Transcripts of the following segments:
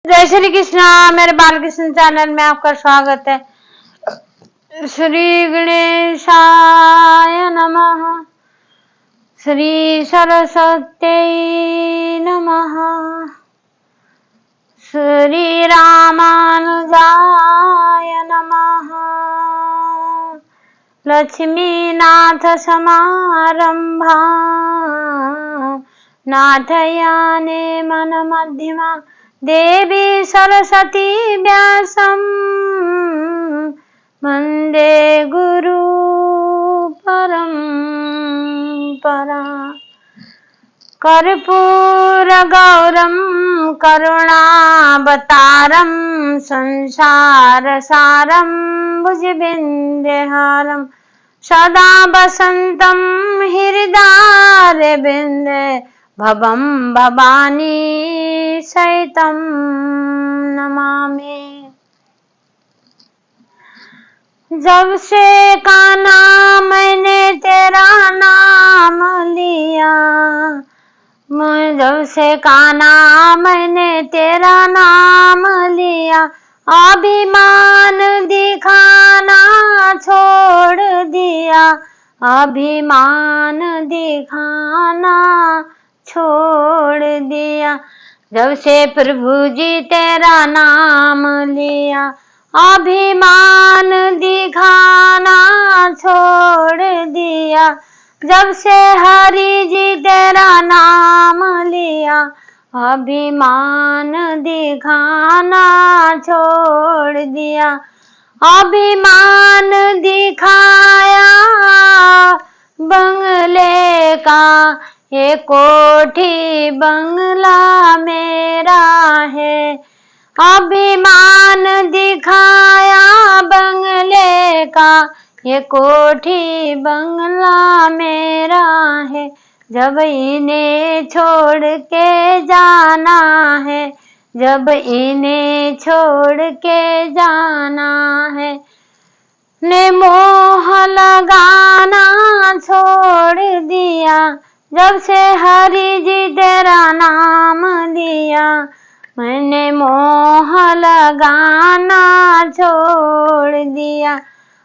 जय श्री कृष्णा। मेरे बालकृष्ण चैनल में आपका स्वागत है। श्री गणेशाय नमः। श्री सरस्वत्यै नमः। श्री रामानुजाय नमः। लक्ष्मीनाथ समारंभा नाथयाने मन मध्यमा देवी सरस्वती व्यासं वन्दे गुरु परंपरा। कर्पूरगौरं करुणावतारं संसारसारं भुजगेन्द्रहारं सदा वसन्तं हृदयारविन्दे भवं भवानी सहितं नमामि। जब से कान्हा मैंने तेरा नाम लिया, जब से कान्हा मैंने तेरा नाम लिया, अभिमान दिखाना छोड़ दिया, अभिमान दिखाना छोड़ दिया। जब से प्रभु जी तेरा नाम लिया, अभिमान दिखाना छोड़ दिया। जब से हरि जी तेरा नाम लिया, अभिमान दिखाना छोड़ दिया। अभिमान दिखाया बंगले का, ये कोठी बंगला मेरा है। अभिमान दिखाया बंगले का, ये कोठी बंगला मेरा है। जब इन्हें छोड़ के जाना है, जब इन्हें छोड़ के जाना है, ने मोह लगाना छोड़ दिया। जब से हरि जी तेरा नाम लिया, मैंने मोह लगाना छोड़ दिया।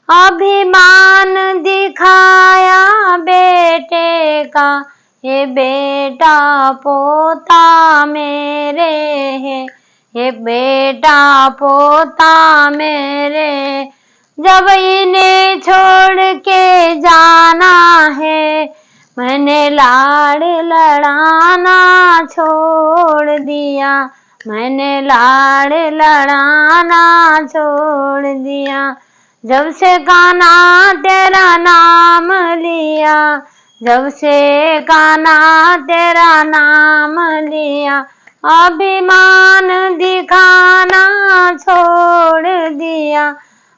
अभिमान दिखाया बेटे का, ये बेटा पोता मेरे है, ये बेटा पोता मेरे। जब इन्हें छोड़ के जाना है, मैंने लाड़ लड़ाना छोड़ दिया, मैंने लाड़ लड़ाना छोड़ दिया। जब से कान्हा तेरा नाम लिया, जब से कान्हा तेरा नाम लिया, अभिमान दिखाना छोड़ दिया।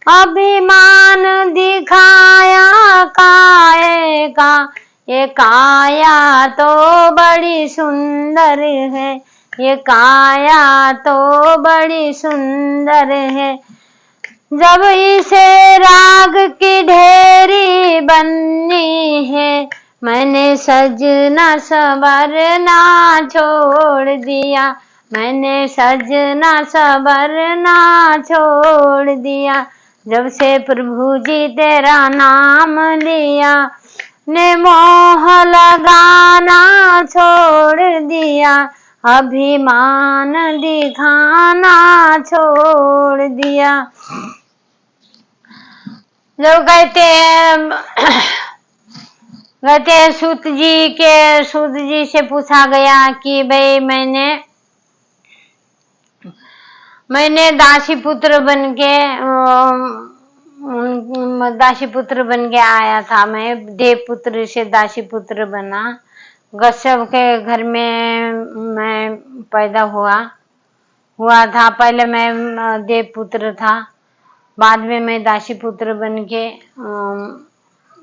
अभिमान दिखाया काया का, ये काया तो बड़ी सुंदर है, ये काया तो बड़ी सुंदर है। जब इसे राग की ढेरी बननी है, मैंने सजना संवरना छोड़ दिया, मैंने सजना संवरना छोड़ दिया। जब से प्रभु जी तेरा नाम लिया, ने मोह लगाना छोड़ दिया, अभिमान दिखाना छोड़ दिया। लोग कहते हैं सूत जी से पूछा गया कि भाई मैंने दासी पुत्र बन के आया था। मैं देव पुत्र से दासी पुत्र बना। कश्यप के घर में मैं पैदा हुआ था। पहले मैं देव पुत्र था, बाद में मैं दासी पुत्र बन के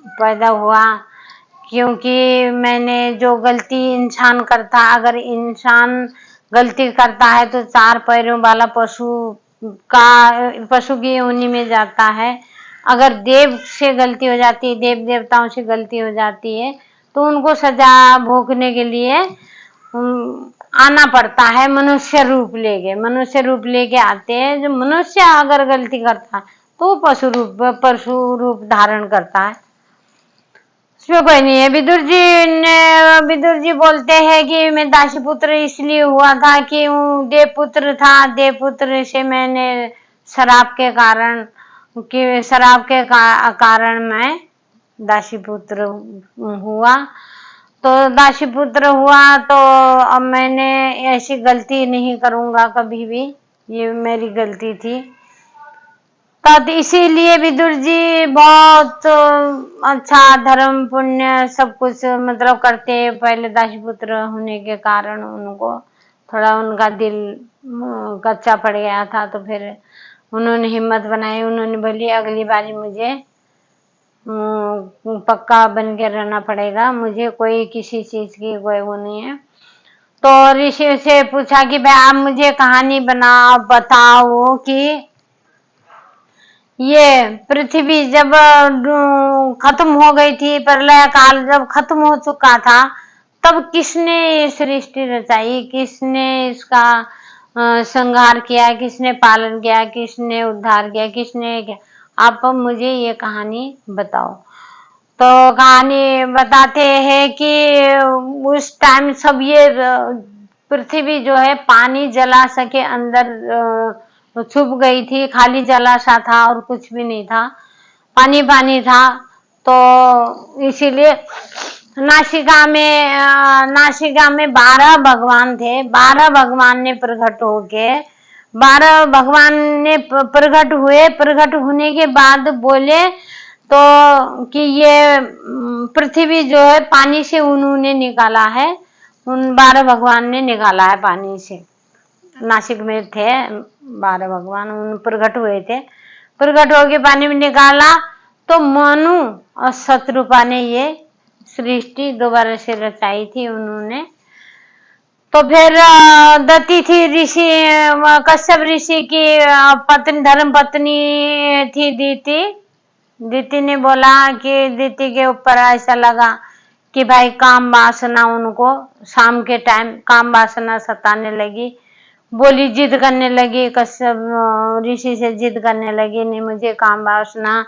पैदा हुआ। क्योंकि मैंने जो गलती इंसान करता, अगर इंसान गलती करता है तो 4 पैरों वाला पशु की योनि में जाता है। अगर देव से गलती हो जाती है, देव देवताओं से गलती हो जाती है, तो उनको सजा भोगने के लिए आना पड़ता है मनुष्य रूप लेके। मनुष्य रूप लेके आते हैं। जो मनुष्य अगर गलती करता है तो पशु रूप धारण करता है, उसमें कोई नहीं है। विदुर जी बोलते हैं कि मैं दासीपुत्र इसलिए हुआ था कि देवपुत्र था, देवपुत्र से मैंने शराब के कारण मैं दासीपुत्र हुआ। तो दासीपुत्र हुआ तो अब मैंने ऐसी गलती नहीं करूंगा कभी भी, ये मेरी गलती थी। तब इसीलिए विदुर जी बहुत अच्छा धर्म पुण्य सब कुछ मतलब करते। पहले दासीपुत्र होने के कारण उनको थोड़ा उनका दिल कच्चा पड़ गया था, तो फिर उन्होंने हिम्मत बनाई। उन्होंने बोली अगली बारी मुझे पक्का बन के रहना पड़ेगा, मुझे कोई किसी चीज की कोई वो नहीं है। तो ऋषि से पूछा कि भाई आप मुझे कहानी बताओ कि ये पृथ्वी जब खत्म हो गई थी, प्रलय काल जब खत्म हो चुका था, तब किसने ये सृष्टि रचाई, किसने इसका संहार किया, किसने पालन किया, किसने उद्धार किया, किसने किया? आप मुझे ये कहानी बताओ। तो कहानी बताते हैं कि उस टाइम सब ये पृथ्वी जो है पानी जलाशय के अंदर छुप गई थी, खाली जलाशय था और कुछ भी नहीं था, पानी पानी था। तो इसीलिए नासिका में 12 भगवान थे। 12 भगवान ने प्रकट होके 12 भगवान ने प्रकट हुए। प्रकट होने के बाद बोले तो कि ये पृथ्वी जो है पानी से उन्होंने निकाला है, उन 12 भगवान ने निकाला है पानी से। नासिक में थे 12 भगवान, उन प्रकट हुए थे। प्रकट होके पानी में निकाला तो मनु और शत्रुपा ने ये सृष्टि दोबारा से रचाई थी उन्होंने। तो फिर दती थी ऋषि, कश्यप ऋषि की पत्नी, धर्म पत्नी थी दीति। दीति ने बोला कि दीति के ऊपर ऐसा लगा कि भाई काम वासना, उनको शाम के टाइम काम वासना सताने लगी। बोली, जिद करने लगी, कश्यप ऋषि से जिद करने लगी, नहीं मुझे काम वासना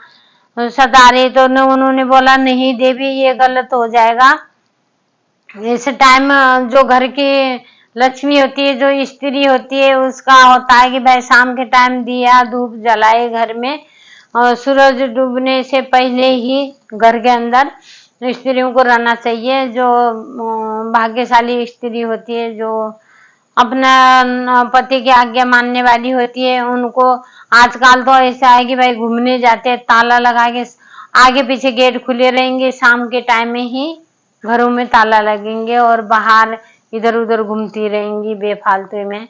सता रही। तो उन्होंने बोला नहीं देवी ये गलत हो जाएगा। इस टाइम जो घर की लक्ष्मी होती है, जो स्त्री होती है, उसका होता है कि भाई शाम के टाइम दिया धूप जलाए घर में, और सूरज डूबने से पहले ही घर के अंदर स्त्रियों को रहना चाहिए। जो भाग्यशाली स्त्री होती है, जो अपना पति की आज्ञा मानने वाली होती है, उनको आजकल तो ऐसा है कि भाई घूमने जाते हैं ताला लगा के, आगे पीछे गेट खुले रहेंगे, शाम के टाइम में ही घरों में ताला लगेंगे और बाहर इधर उधर घूमती रहेंगी बेफालतू में,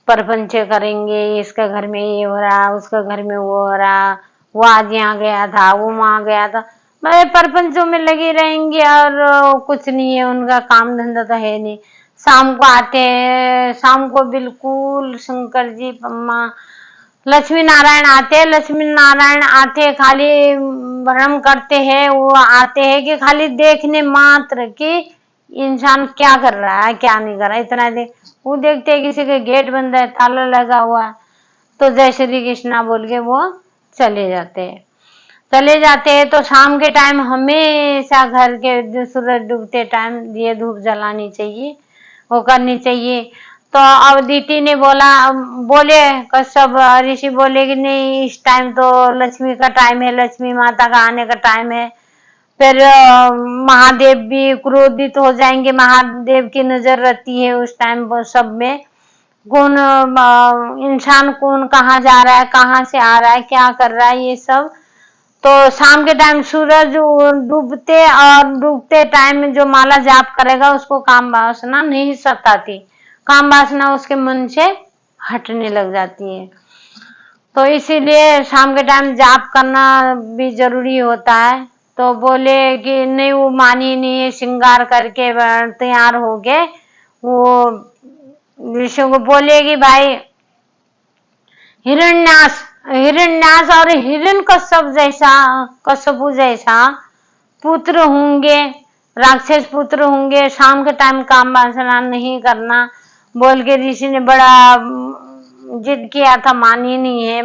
परपंच करेंगे, इसका घर में ये हो रहा, उसका घर में वो हो रहा, वो आज यहाँ गया था, वो वहां गया था, मैं परपंचों में लगी रहेंगी और कुछ नहीं है, उनका काम धंधा तो है नहीं। शाम को आते हैं, शाम को बिल्कुल शंकर जी पम्मा लक्ष्मी नारायण आते, लक्ष्मी नारायण आते खाली भ्रम करते हैं। वो आते हैं कि खाली देखने मात्र कि इंसान क्या कर रहा है क्या नहीं कर रहा है, इतना वो देखते हैं किसी के गेट बंद है, ताला लगा हुआ है, तो जय श्री कृष्णा बोल के वो चले जाते हैं। तो शाम के टाइम हमेशा घर के सूरज डूबते टाइम दिए धूप जलानी चाहिए, वो करनी चाहिए। तो अब दीति ने बोले कश्यप ऋषि बोले कि नहीं इस टाइम तो लक्ष्मी का टाइम है, लक्ष्मी माता का आने का टाइम है, फिर महादेव भी क्रोधित हो जाएंगे, महादेव की नजर रहती है उस टाइम सब में, कौन इंसान कौन कहाँ जा रहा है, कहाँ से आ रहा है, क्या कर रहा है, ये सब। तो शाम के टाइम सूरज डूबते टाइम जो माला जाप करेगा उसको काम वासना नहीं सताती, काम वासना उसके मन से हटने लग जाती है। तो इसीलिए शाम के टाइम जाप करना भी जरूरी होता है। तो बोले कि नहीं, वो मानी नहीं है, श्रृंगार करके तैयार हो गए। वो ऋषि को बोले कि भाई हिरण्यास और कश्यपु जैसा पुत्र होंगे, राक्षस पुत्र होंगे, शाम के टाइम काम वासना नहीं करना, बोल के ऋषि ने बड़ा जिद किया था, मानी नहीं है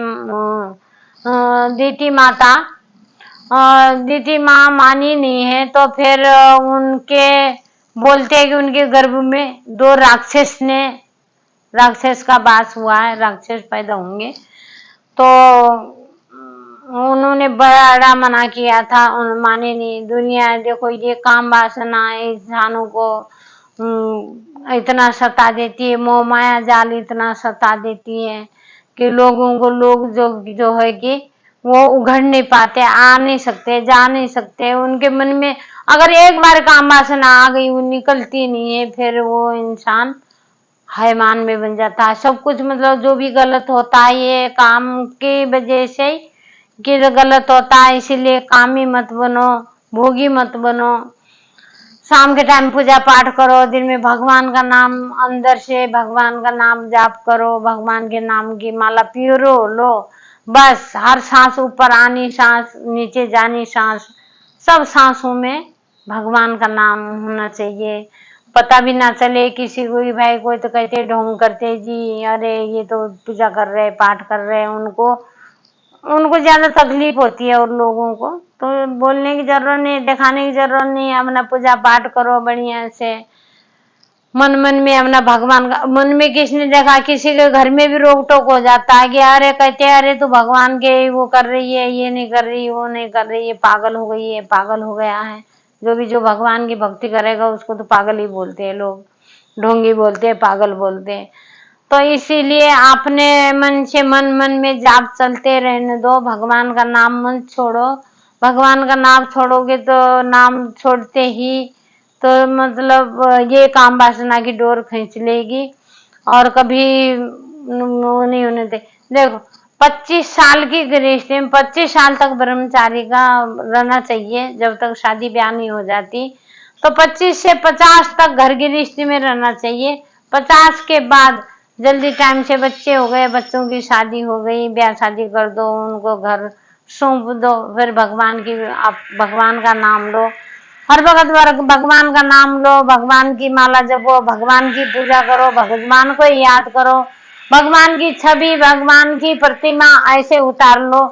दीति माता। दीति माँ मानी नहीं है, तो फिर उनके बोलते हैं कि उनके गर्भ में 2 राक्षस का वास हुआ है, राक्षस पैदा होंगे। तो उन्होंने बड़ा मना किया था, माने नहीं। दुनिया देखो, ये काम वासना इंसानों को इतना सता देती है, मोह माया जाल इतना सता देती है कि लोगों को लोग जो है कि वो उघड़ नहीं पाते, आ नहीं सकते, जा नहीं सकते। उनके मन में अगर एक बार काम वासना आ गई, वो निकलती नहीं है, फिर वो इंसान हैवान में बन जाता है। सब कुछ मतलब जो भी गलत होता है ये काम की वजह से कि गलत होता है, इसीलिए कामी मत बनो, भोगी मत बनो। शाम के टाइम पूजा पाठ करो, दिन में भगवान का नाम अंदर से भगवान का नाम जाप करो, भगवान के नाम की माला पिरो लो। बस हर सांस ऊपर आनी, सांस नीचे जानी, सांस सब सांसों में भगवान का नाम होना चाहिए। पता भी ना चले किसी को भी। भाई कोई तो कहते ढोंग करते जी, अरे ये तो पूजा कर रहे, पाठ कर रहे हैं, उनको ज्यादा तकलीफ होती है और लोगों को। तो बोलने की जरूरत नहीं, दिखाने की जरूरत नहीं, अपना पूजा पाठ करो बढ़िया से। मन में अपना भगवान का, मन में किसने देखा, किसी के घर में भी रोक टोक हो जाता है कि अरे कहते हैं अरे तू भगवान के वो कर रही है, ये नहीं कर रही, वो नहीं कर रही है, पागल हो गई है, पागल हो गया है। जो भगवान की भक्ति करेगा उसको तो पागल ही बोलते हैं लोग, ढोंगी बोलते हैं, पागल बोलते हैं। तो इसीलिए अपने मन में जाप चलते रहने दो, भगवान का नाम मत छोड़ो। भगवान का नाम छोड़ोगे तो नाम छोड़ते ही तो मतलब ये काम वासना की डोर खींच लेगी और कभी नहीं होने दे। देखो 25 साल की गृहस्थी में 25 साल तक ब्रह्मचारी का रहना चाहिए, जब तक शादी ब्याह नहीं हो जाती। तो 25 से 50 तक घर गृहस्थी में रहना चाहिए। 50 के बाद जल्दी टाइम से बच्चे हो गए, बच्चों की शादी हो गई, ब्याह शादी कर दो, उनको घर सौंप दो, फिर आप भगवान का नाम लो, हर वक्त भगवान का नाम लो, भगवान की माला जपो, भगवान की पूजा करो, भगवान को याद करो, भगवान की छवि, भगवान की प्रतिमा ऐसे उतार लो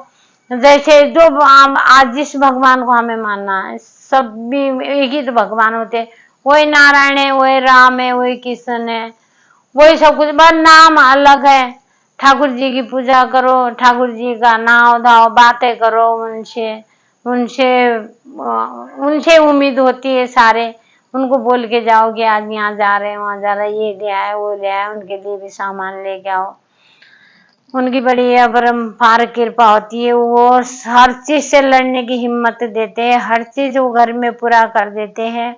जैसे जो आज जिस भगवान को हमें मानना है। सब भी एक ही तो भगवान होते, वही नारायण है, वही राम है, वही कृष्ण है, वही सब कुछ, बस नाम अलग है। ठाकुर जी की पूजा करो, ठाकुर जी का नाम धाओ, बातें करो उनसे उनसे उनसे उम्मीद होती है सारे। उनको बोल के जाओ कि आज यहाँ जा रहे हैं, वहां जा रहे हैं, ये ले आए, वो ले आए, उनके लिए भी सामान लेके आओ। उनकी बड़ी अपरंपार कृपा होती है, वो हर चीज से लड़ने की हिम्मत देते हैं, हर चीज वो घर में पूरा कर देते हैं।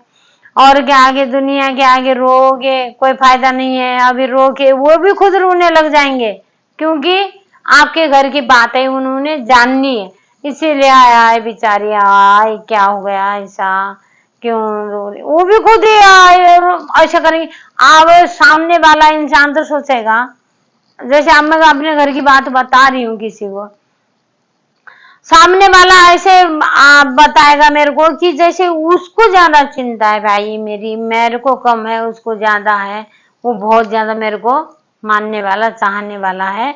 और क्या आगे दुनिया के आगे रोगे कोई फायदा नहीं है। अभी रो के वो भी खुद रोने लग जाएंगे, क्योंकि आपके घर की बातें उन्होंने जाननी है, इसीलिए आए बेचारी, आए क्या हो गया, ऐसा क्यों रो रही, वो भी खुद ही ऐसा करेंगे। अब सामने वाला इंसान तो सोचेगा, जैसे अब मैं अपने घर की बात बता रही हूँ किसी को, सामने वाला ऐसे बताएगा मेरे को कि जैसे उसको ज्यादा चिंता है, भाई मेरे को कम है, उसको ज्यादा है, वो बहुत ज्यादा मेरे को मानने वाला, चाहने वाला है।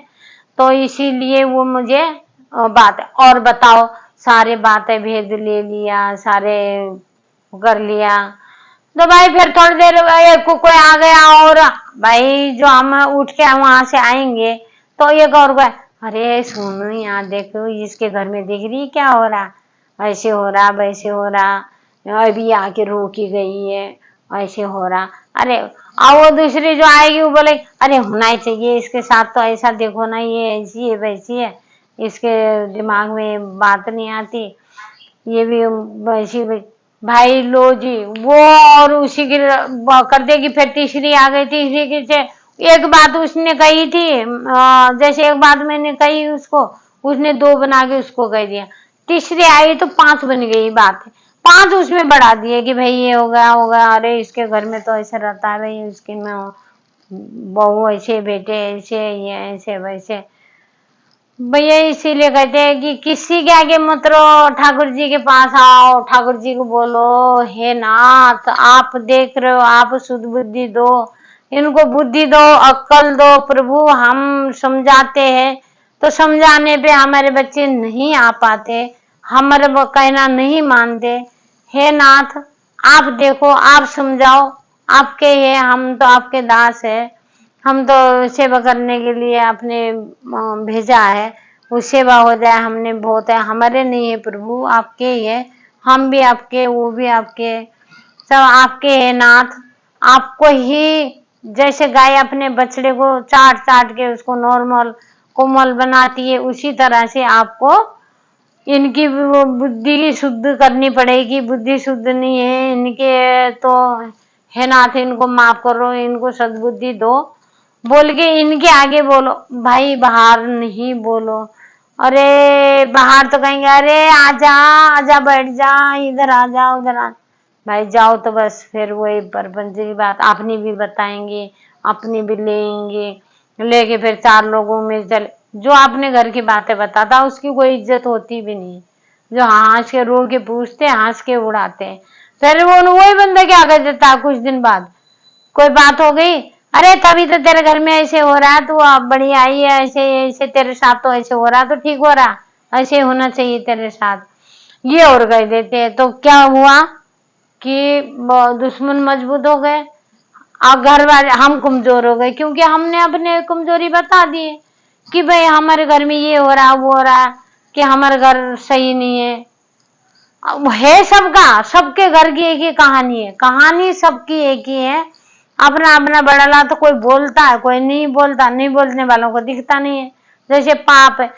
तो इसीलिए वो मुझे बात, और बताओ सारे बातें भेद ले लिया, सारे कर लिया। तो भाई फिर थोड़ी देर कोई आ गया, और भाई जो हम उठ के वहां से आएंगे तो एक और अरे सुनो यहाँ देखो, इसके घर में देख रही क्या हो रहा, ऐसे हो रहा, वैसे हो रहा, अभी आके रोकी गई है, ऐसे हो रहा। अरे और वो दूसरी जो आएगी वो बोले अरे होना ही चाहिए इसके साथ, तो ऐसा देखो ना, ये ऐसी है वैसी है, इसके दिमाग में बात नहीं आती, ये भी वैसी। भाई लो जी वो, और उसी की कर देगी। फिर तीसरी आ गई, तीसरी की एक बात उसने कही थी, जैसे एक बात मैंने कही उसको, उसने 2 बना के उसको कह दिया, तीसरी आई तो 5 बन गई बात, 5 उसमें बढ़ा दिए कि भाई ये होगा, अरे इसके घर में तो ऐसे रहता है, भाई उसके में बहू ऐसे, बेटे ऐसे, ये ऐसे वैसे। भैया इसीलिए कहते हैं कि किसी के आगे मत रहो, ठाकुर जी के पास आओ, ठाकुर जी को बोलो हे नाथ आप देख रहे हो, आप शुद्ध बुद्धि दो, इनको बुद्धि दो, अक्ल दो प्रभु। हम समझाते हैं तो समझाने पे हमारे बच्चे नहीं आ पाते, हमारे कहना नहीं मानते। हे नाथ, आप देखो, आप समझाओ, आपके ये, हम तो आपके दास है, हम तो सेवा करने के लिए आपने भेजा है, वो सेवा हो जाए हमने बहुत है, हमारे नहीं है प्रभु, आपके ही है। हम भी आपके, वो भी आपके, सब आपके है नाथ। आपको ही, जैसे गाय अपने बछड़े को चाट चाट के उसको नॉर्मल कोमल बनाती है, उसी तरह से आपको इनकी वो बुद्धि शुद्ध करनी पड़ेगी। बुद्धि शुद्ध नहीं है इनके, तो है नाथ इनको माफ करो, इनको सद्बुद्धि दो। बोल के इनके आगे बोलो, भाई बाहर नहीं बोलो। अरे बाहर तो कहेंगे अरे आजा आजा, बैठ जा, इधर आ जा, उधर आ। भाई जाओ तो बस फिर वही परपंच की बात अपनी भी बताएंगे, अपनी भी लेंगे, लेके फिर चार लोगों में चले। जो अपने घर की बातें बताता उसकी कोई इज्जत होती भी नहीं। जो हंस के रो के पूछते, हंस के उड़ाते हैं, फिर वो वही बंदा क्या कर देता, कुछ दिन बाद कोई बात हो गई, अरे तभी तो तेरे घर में ऐसे हो रहा है, तू अब बड़ी आई है, ऐसे ऐसे तेरे साथ तो ऐसे हो रहा, तो ठीक हो रहा, ऐसे होना चाहिए तेरे साथ, ये और कह देते हैं। तो क्या हुआ कि दुश्मन मजबूत हो गए और घर वाले हम कमजोर हो गए, क्योंकि हमने अपने कमजोरी बता दी कि भाई हमारे घर में ये हो रहा, वो हो रहा, कि हमारा घर सही नहीं है। है सबका, सबके घर की एक ही कहानी है, कहानी सबकी एक ही है। अपना अपना बड़ाला तो कोई बोलता है, कोई नहीं बोलता, नहीं बोलने वालों को दिखता नहीं है। जैसे पाप है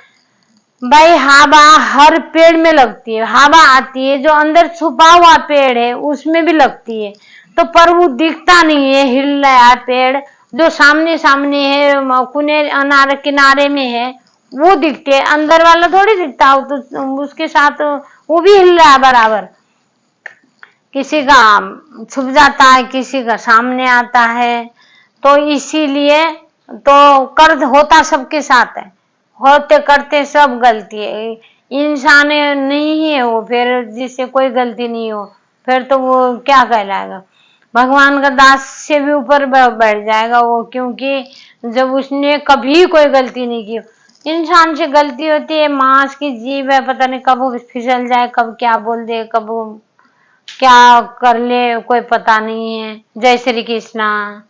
भाई, हवा हर पेड़ में लगती है, हवा आती है, जो अंदर छुपा हुआ पेड़ है उसमें भी लगती है, तो पर वो दिखता नहीं है, हिल रहा है पेड़, जो सामने सामने है, कुने अनार किनारे में है, वो दिखते है, अंदर वाला थोड़ी दिखता हो, तो उसके साथ वो भी हिल रहा है बराबर। किसी का छुप जाता है, किसी का सामने आता है, तो इसीलिए तो कर्ज होता सबके साथ है, होते करते सब गलती है। इंसान नहीं है वो, फिर जिससे कोई गलती नहीं हो फिर तो वो क्या कहलाएगा, भगवान का दास से भी ऊपर बैठ जाएगा वो, क्योंकि जब उसने कभी कोई गलती नहीं की। इंसान से गलती होती है, मांस की जीव है, पता नहीं कब वो फिसल जाए, कब क्या बोल दे, कब वो क्या कर ले, कोई पता नहीं है। जय श्री कृष्णा।